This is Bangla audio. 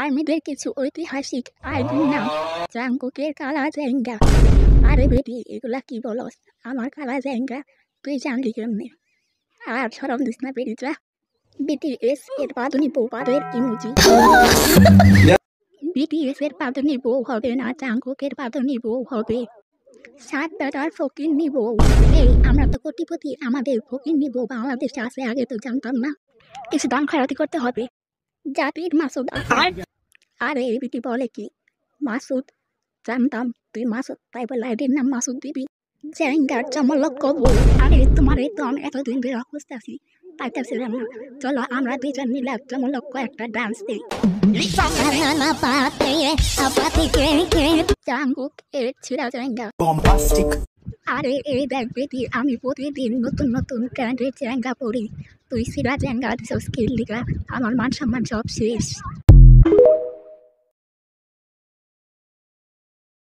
আর্মিদের কিছু ঐতিহাসিক আইডির নাম জাঙ্কুকের কালা জেঙ্গা। আরে বেটি এগুলা কি বলস? আমার কালা জেঙ্গা তুই জানলি কেমনে? আর সরম দিস না বেটি যা। বিটিএস এর পাদুনি বউ পাদের ইমোজি। বিটিএস এর পাদুনি বউ হবে না, জাঙ্কুকের পাদুনি বউ হবে। সাত বেটার ফকির নিবো। এই আমরা তো কোটিপতি, আমাদের ফকির নিবো বাংলাদেশে আছে, আগে তো জানতাম না। কিছু দাম খারাতি করতে হবে। জাতির মাসুদ আরে এই বিটি বলে কি মাসুদ? জানতাম তুই মাসুদ, তাই বলে আইডির নাম মাসুদ দিবি? জেঙ্গার চমলক কবু। আরে তোমার এই তো আমি এতদিন বের খুঁজতেছি, পাইতেছিলাম না। চলো আমরা দুইজন মিলে চমলক একটা ডান্স দিই। জাঙ্কুক এর ছিড়া জেঙ্গা। আরে এই দেখ বেটি, আমি প্রতিদিন নতুন নতুন ট্রেন্ডের চ্যাঙ্গা পড়ি। তুই সিরা চ্যাঙ্গা দিছস কি লিগা? আমার মান সম্মান সব শেষ।